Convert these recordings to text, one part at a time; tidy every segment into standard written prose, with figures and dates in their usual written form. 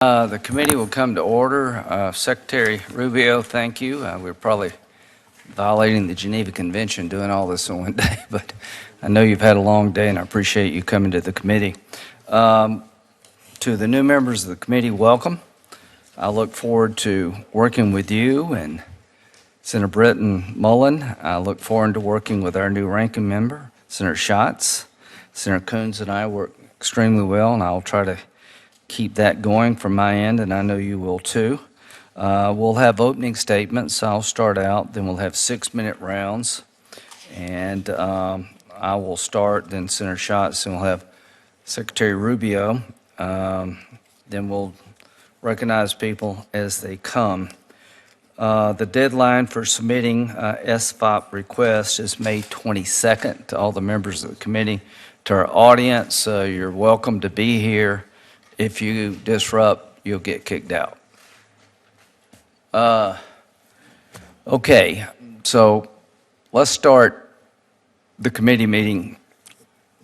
The committee will come to order. Secretary Rubio, thank you. We're probably violating the Geneva Convention doing all this in one day, but I know you've had a long day and I appreciate you coming to the committee. To the new members of the committee, welcome. I look forward to working with you and Senator Britton Mullen. I look forward to working with our new ranking member, Senator Schatz. Senator Coons and I work extremely well, and I'll try to keep that going from my end, and I know you will too. We'll have opening statements. I'll start out, then we'll have 6-minute rounds, and I will start, then Senator Schatz, and we'll have Secretary Rubio. Then we'll recognize people as they come. The deadline for submitting SFOP requests is May 22nd. To all the members of the committee, to our audience, you're welcome to be here. If you disrupt, you'll get kicked out. Okay, so let's start the committee meeting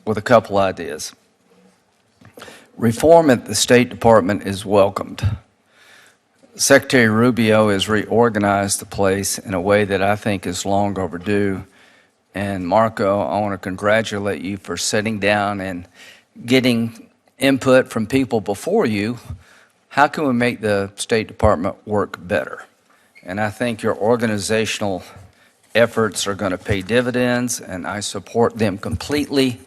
with a couple ideas. Reform at the State Department is welcomed. Secretary Rubio has reorganized the place in a way that I think is long overdue. And Marco, I want to congratulate you for sitting down and getting input from people before you. How can we make the State Department work better? And I think your organizational efforts are going to pay dividends, and I support them completely.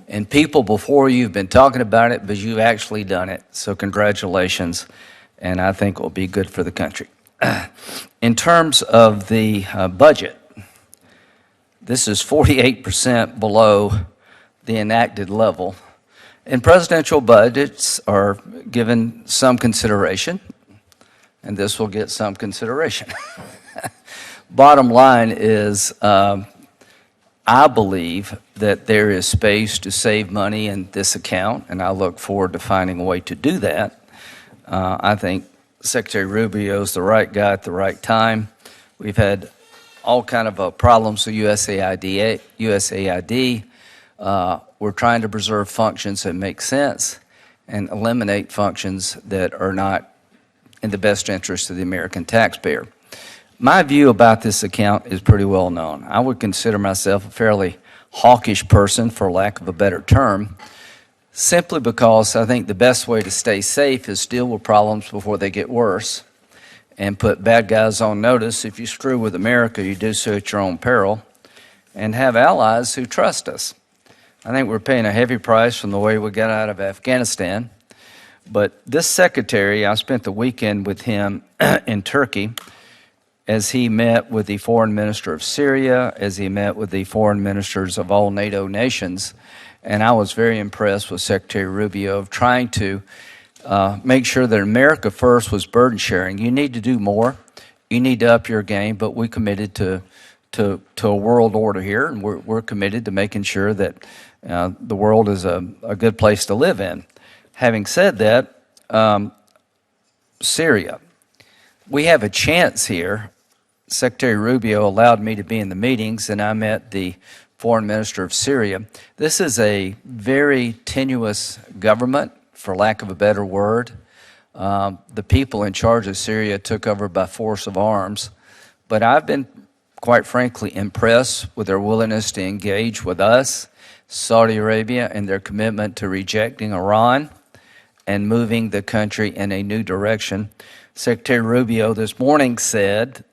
And people before you have been talking about it, but you've actually done it. So congratulations, and I think it will be good for the country. In terms of the budget, this is 48% below the enacted level. And presidential budgets are given some consideration, and this will get some consideration. Bottom line is, I believe that there is space to save money in this account, and I look forward to finding a way to do that. I think Secretary Rubio is the right guy at the right time. We've had all kind of problems with USAID. We're trying to preserve functions that make sense and eliminate functions that are not in the best interest of the American taxpayer. My view about this account is pretty well known. I would consider myself a fairly hawkish person, for lack of a better term, simply because I think the best way to stay safe is deal with problems before they get worse and put bad guys on notice. If you screw with America, you do so at your own peril, and have allies who trust us. I think we're paying a heavy price from the way we got out of Afghanistan. But this secretary, I spent the weekend with him in Turkey as he met with the foreign minister of Syria, as he met with the foreign ministers of all NATO nations. And I was very impressed with Secretary Rubio of trying to make sure that America first was burden sharing. You need to do more. You need to up your game, but we committed to a world order here, and we're committed to making sure that the world is a good place to live in. Having said that, Syria, we have a chance here. Secretary Rubio allowed me to be in the meetings, and I met the foreign minister of Syria. This is a very tenuous government, for lack of a better word. The people in charge of Syria took over by force of arms, but I've been quite frankly impressed with their willingness to engage with us, Saudi Arabia, and their commitment to rejecting Iran and moving the country in a new direction. Secretary Rubio this morning said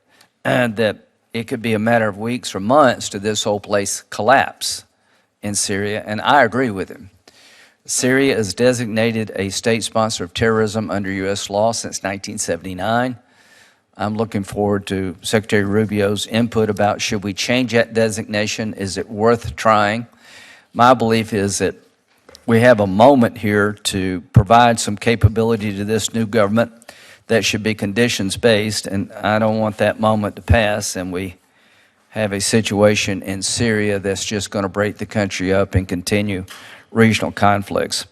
that it could be a matter of weeks or months to this whole place collapse in Syria, and I agree with him. Syria is designated a state sponsor of terrorism under U.S. law since 1979. I'm looking forward to Secretary Rubio's input about should we change that designation? Is it worth trying? My belief is that we have a moment here to provide some capability to this new government that should be conditions-based, and I don't want that moment to pass and we have a situation in Syria that's just going to break the country up and continue regional conflicts.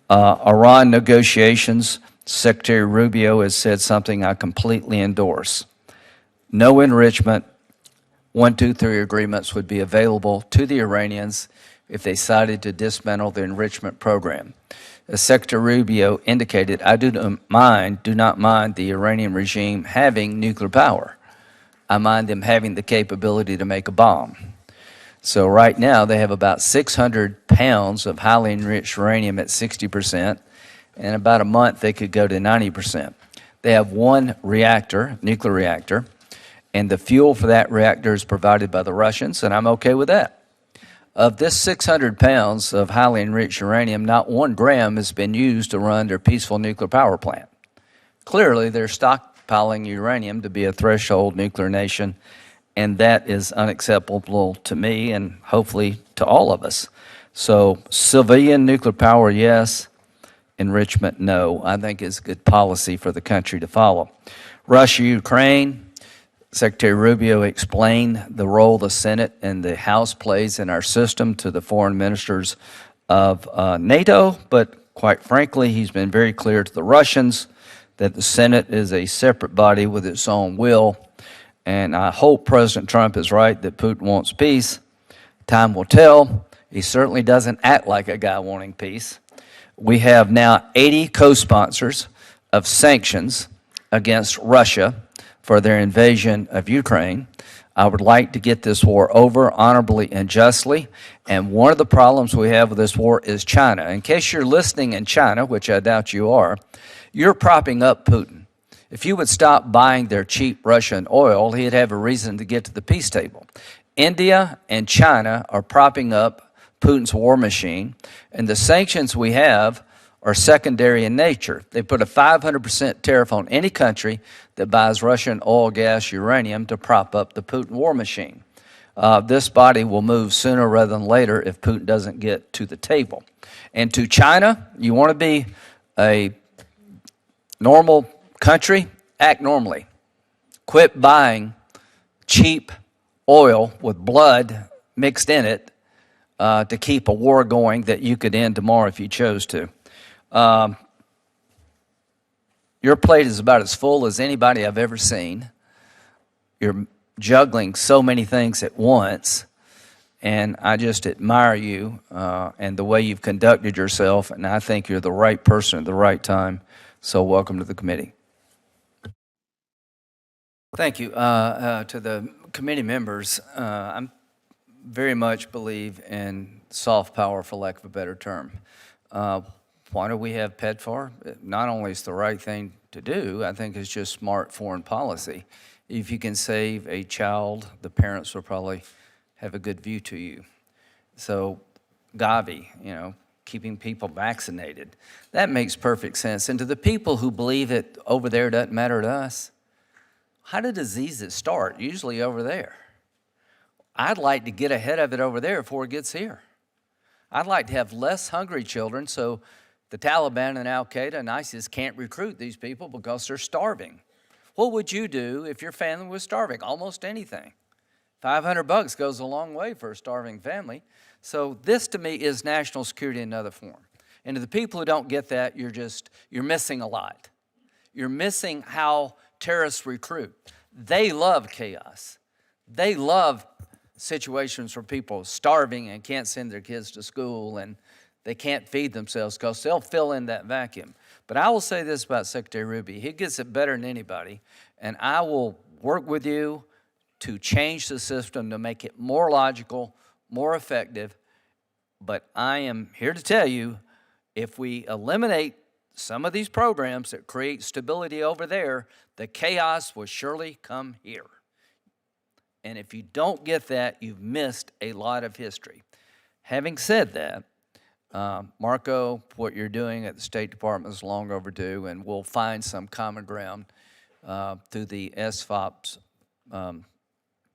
Iran negotiations, Secretary Rubio has said something I completely endorse. No enrichment, 1, 2, 3 agreements would be available to the Iranians if they decided to dismantle the enrichment program. As Secretary Rubio indicated, I do not mind the Iranian regime having nuclear power. I mind them having the capability to make a bomb. So right now they have about 600 pounds of highly enriched uranium at 60%. In about a month they could go to 90%. They have one reactor, nuclear reactor, and the fuel for that reactor is provided by the Russians, and I'm okay with that. Of this 600 pounds of highly enriched uranium, not 1 gram has been used to run their peaceful nuclear power plant. Clearly, they're stockpiling uranium to be a threshold nuclear nation, and that is unacceptable to me and hopefully to all of us. So civilian nuclear power, yes. Enrichment, no. I think it's good policy for the country to follow. Russia, Ukraine, Secretary Rubio explained the role the Senate and the House plays in our system to the foreign ministers of NATO, but quite frankly, he's been very clear to the Russians that the Senate is a separate body with its own will, and I hope President Trump is right that Putin wants peace. Time will tell. He certainly doesn't act like a guy wanting peace. We have now 80 co-sponsors of sanctions against Russia for their invasion of Ukraine. I would like to get this war over honorably and justly. And one of the problems we have with this war is China. In case you're listening in China, which I doubt you are, you're propping up Putin. If you would stop buying their cheap Russian oil, he'd have a reason to get to the peace table. India and China are propping up Putin's war machine, and the sanctions we have are secondary in nature. They put a 500% tariff on any country that buys Russian oil, gas, uranium to prop up the Putin war machine. This body will move sooner rather than later if Putin doesn't get to the table. And to China, you want to be a normal country, act normally. Quit buying cheap oil with blood mixed in it to keep a war going that you could end tomorrow if you chose to. Your plate is about as full as anybody I've ever seen. You're juggling so many things at once, and I just admire you and the way you've conducted yourself, and I think you're the right person at the right time. So welcome to the committee. Thank you. To the committee members, I very much believe in soft power, for lack of a better term. Why do we have PEDFAR? Not only is the right thing to do, I think it's just smart foreign policy. If you can save a child, the parents will probably have a good view to you. So Gavi, keeping people vaccinated, that makes perfect sense. And to the people who believe it over there doesn't matter to us, how do diseases start? Usually over there. I'd like to get ahead of it over there before it gets here. I'd like to have less hungry children so the Taliban and Al-Qaeda and ISIS can't recruit these people because they're starving. What would you do if your family was starving? Almost anything. $500 goes a long way for a starving family. So this to me is national security in another form. And to the people who don't get that, you're missing a lot. You're missing how terrorists recruit. They love chaos. They love situations where people are starving and can't send their kids to school and they can't feed themselves because they'll fill in that vacuum. But I will say this about Secretary Rubio. He gets it better than anybody, and I will work with you to change the system to make it more logical, more effective. But I am here to tell you, if we eliminate some of these programs that create stability over there, the chaos will surely come here. And if you don't get that, you've missed a lot of history. Having said that, Marco, what you're doing at the State Department is long overdue, and we'll find some common ground through the SFOP's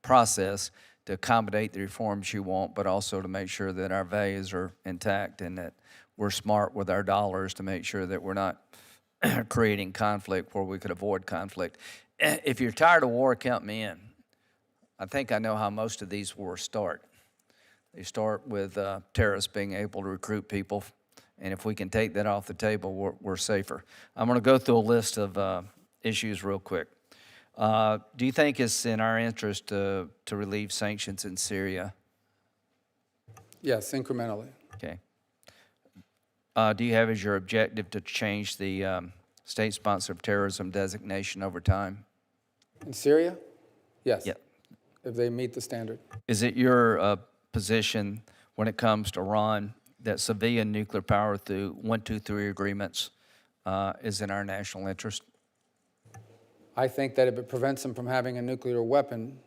process to accommodate the reforms you want, but also to make sure that our values are intact and that we're smart with our dollars to make sure that we're not creating conflict where we could avoid conflict. If you're tired of war, count me in. I think I know how most of these wars start. They start with terrorists being able to recruit people, and if we can take that off the table, we're safer. I'm going to go through a list of issues real quick. Do you think it's in our interest to relieve sanctions in Syria? Yes, incrementally. Okay. do you have as your objective to change the state sponsor of terrorism designation over time? In Syria? Yes. Yeah. If they meet the standard. Is it your position when it comes to Iran that civilian nuclear power through 123 agreements is in our national interest? I think that if it prevents them from having a nuclear weapon,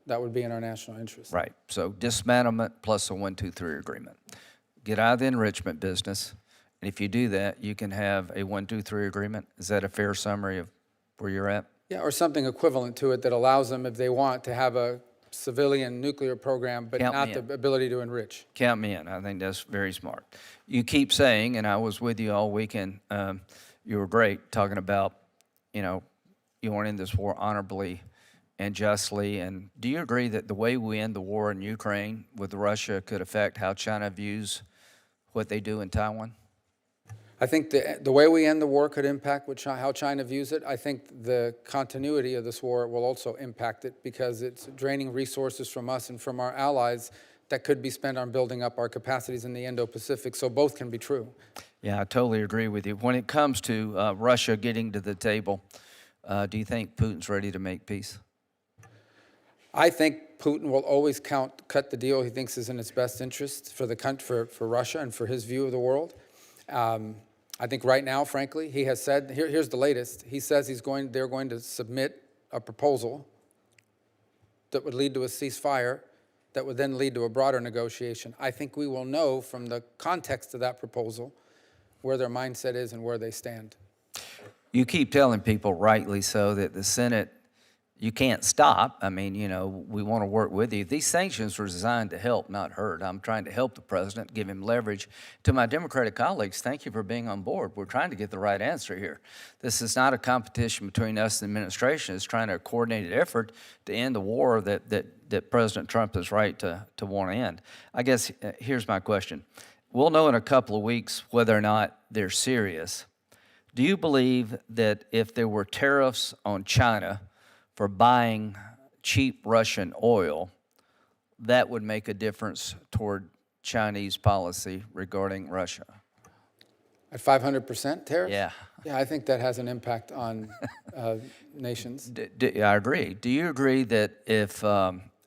that would be in our national interest. Right. So dismantlement plus a 123 agreement. Get out of the enrichment business, and if you do that, you can have a 123 agreement. Is that a fair summary of where you're at? Yeah, or something equivalent to it that allows them, if they want, to have a civilian nuclear program, but not the ability to enrich. Count me in. I think that's very smart. You keep saying, and I was with you all weekend, you were great talking about, you want to end this war honorably and justly. And do you agree that the way we end the war in Ukraine with Russia could affect how China views what they do in Taiwan? I think the way we end the war could impact how China views it. I think the continuity of this war will also impact it because it's draining resources from us and from our allies that could be spent on building up our capacities in the Indo-Pacific. So both can be true. Yeah, I totally agree with you. When it comes to Russia getting to the table, do you think Putin's ready to make peace? I think Putin will always cut the deal he thinks is in its best interest for the country, for Russia and for his view of the world. I think right now, frankly, he has said, here's the latest, he says they're going to submit a proposal that would lead to a ceasefire that would then lead to a broader negotiation. I think we will know from the context of that proposal where their mindset is and where they stand. You keep telling people, rightly so, that the Senate, you can't stop. I mean, we want to work with you. These sanctions were designed to help, not hurt. I'm trying to help the president, give him leverage. To my Democratic colleagues, thank you for being on board. We're trying to get the right answer here. This is not a competition between us and the administration. It's trying to coordinated effort to end the war that President Trump is right to want to end. I guess here's my question. We'll know in a couple of weeks whether or not they're serious. Do you believe that if there were tariffs on China for buying cheap Russian oil, that would make a difference toward Chinese policy regarding Russia? At 500% tariffs? Yeah. Yeah, I think that has an impact on nations. I agree. Do you agree that if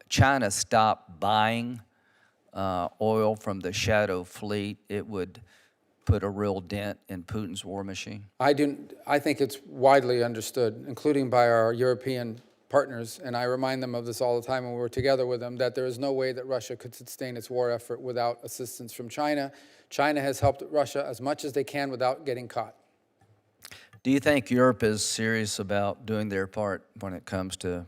China stopped buying oil from the shadow fleet, it would put a real dent in Putin's war machine? I think it's widely understood, including by our European partners, and I remind them of this all the time when we're together with them, that there is no way that Russia could sustain its war effort without assistance from China. China has helped Russia as much as they can without getting caught. Do you think Europe is serious about doing their part when it comes to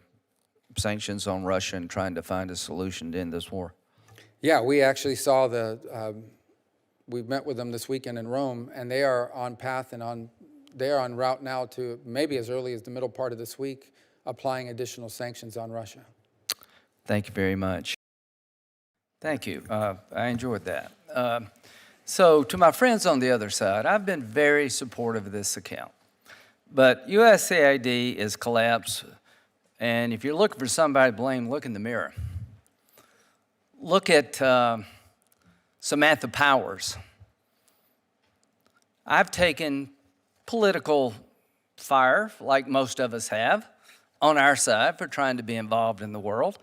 sanctions on Russia and trying to find a solution to end this war? Yeah, we actually saw we met with them this weekend in Rome, and they are on path and they are en route now to maybe as early as the middle part of this week, applying additional sanctions on Russia. Thank you very much. Thank you. I enjoyed that. So to my friends on the other side, I've been very supportive of this account. But USAID is collapsed, and if you're looking for somebody to blame, look in the mirror. Look at Samantha Powers. I've taken political fire, like most of us have, on our side for trying to be involved in the world.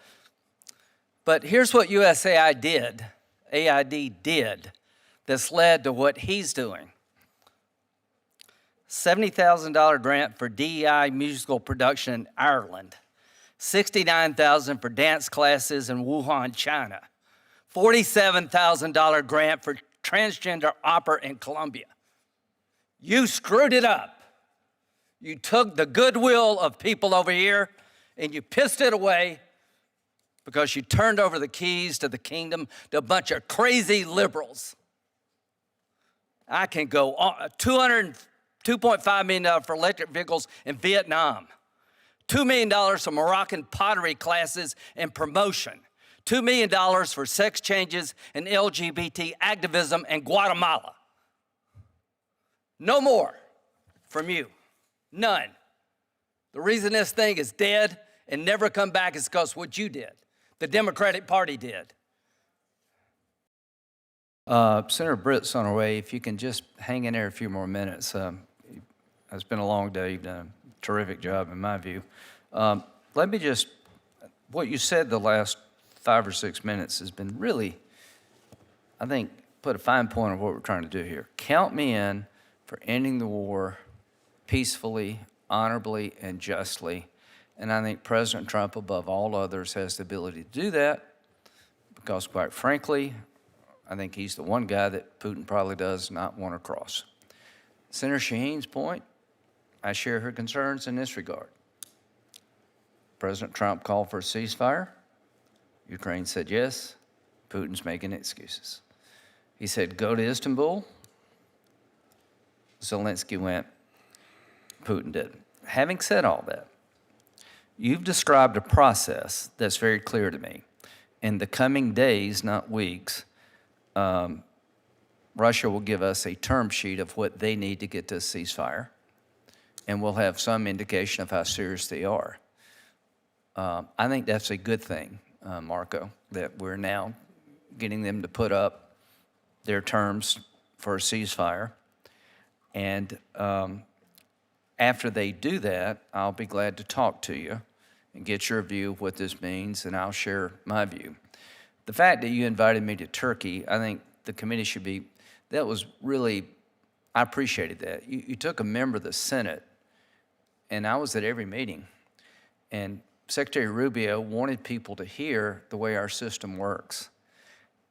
But here's what AID did that's led to what he's doing. $70,000 grant for DEI musical production in Ireland. $69,000 for dance classes in Wuhan, China. $47,000 grant for transgender opera in Colombia. You screwed it up. You took the goodwill of people over here and you pissed it away because you turned over the keys to the kingdom to a bunch of crazy liberals. I can go on. $2.5 million for electric vehicles in Vietnam. $2 million for Moroccan pottery classes and promotion. $2 million for sex changes and LGBT activism in Guatemala. No more from you. None. The reason this thing is dead and never come back is because what you did, the Democratic Party did. Senator Britt's on her way. If you can just hang in there a few more minutes. It's been a long day. You've done a terrific job, in my view. Let me just, what you said the last 5 or 6 minutes has been really, I think, put a fine point on what we're trying to do here. Count me in for ending the war peacefully, honorably, and justly. And I think President Trump, above all others, has the ability to do that because, quite frankly, I think he's the one guy that Putin probably does not want to cross. Senator Shaheen's point, I share her concerns in this regard. President Trump called for a ceasefire. Ukraine said yes. Putin's making excuses. He said, go to Istanbul. Zelensky went. Putin didn't. Having said all that, you've described a process that's very clear to me. In the coming days, not weeks, Russia will give us a term sheet of what they need to get to a ceasefire, and we'll have some indication of how serious they are. I think that's a good thing, Marco, that we're now getting them to put up their terms for a ceasefire. And after they do that, I'll be glad to talk to you and get your view of what this means, and I'll share my view. The fact that you invited me to Turkey, I think the committee should be, that was really, I appreciated that. You took a member of the Senate, and I was at every meeting, and Secretary Rubio wanted people to hear the way our system works.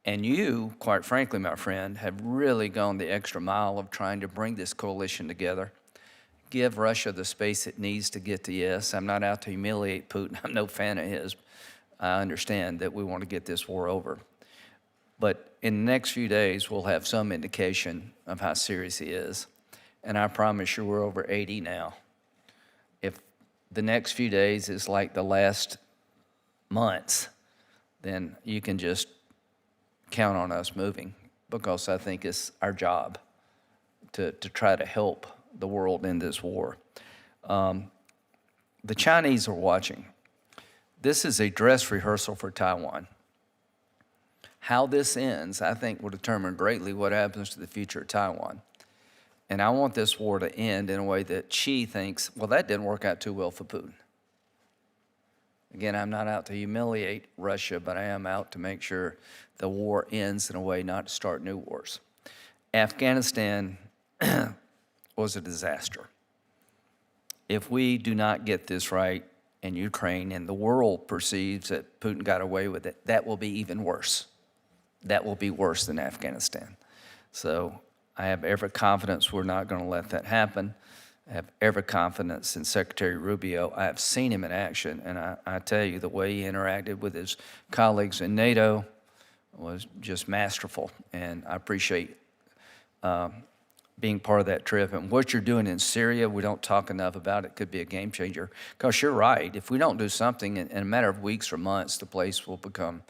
And you, quite frankly, my friend, have really gone the extra mile of trying to bring this coalition together, give Russia the space it needs to get to yes. I'm not out to humiliate Putin. I'm no fan of his. I understand that we want to get this war over. But in the next few days, we'll have some indication of how serious he is. And I promise you we're over 80 now. If the next few days is like the last months, then you can just count on us moving, because I think it's our job to try to help the world in this war. The Chinese are watching. This is a dress rehearsal for Taiwan. How this ends, I think, will determine greatly what happens to the future of Taiwan. And I want this war to end in a way that Xi thinks, well, that didn't work out too well for Putin. Again, I'm not out to humiliate Russia, but I am out to make sure the war ends in a way not to start new wars. Afghanistan was a disaster. If we do not get this right in Ukraine and the world perceives that Putin got away with it, that will be even worse. That will be worse than Afghanistan. So I have every confidence we're not going to let that happen. I have every confidence in Secretary Rubio. I have seen him in action, and I tell you, the way he interacted with his colleagues in NATO was just masterful, and I appreciate being part of that trip. And what you're doing in Syria, we don't talk enough about it, could be a game changer. Because you're right, if we don't do something, in a matter of weeks or months, the place will become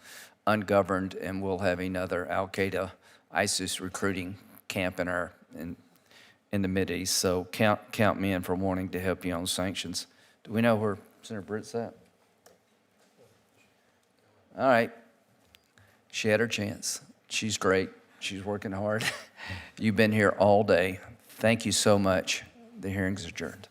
ungoverned, and we'll have another Al-Qaeda, ISIS recruiting camp in the Mideast. So count me in for wanting to help you on sanctions. Do we know where Senator Britt's at? All right. She had her chance. She's great. She's working hard. You've been here all day. Thank you so much. The hearing's adjourned.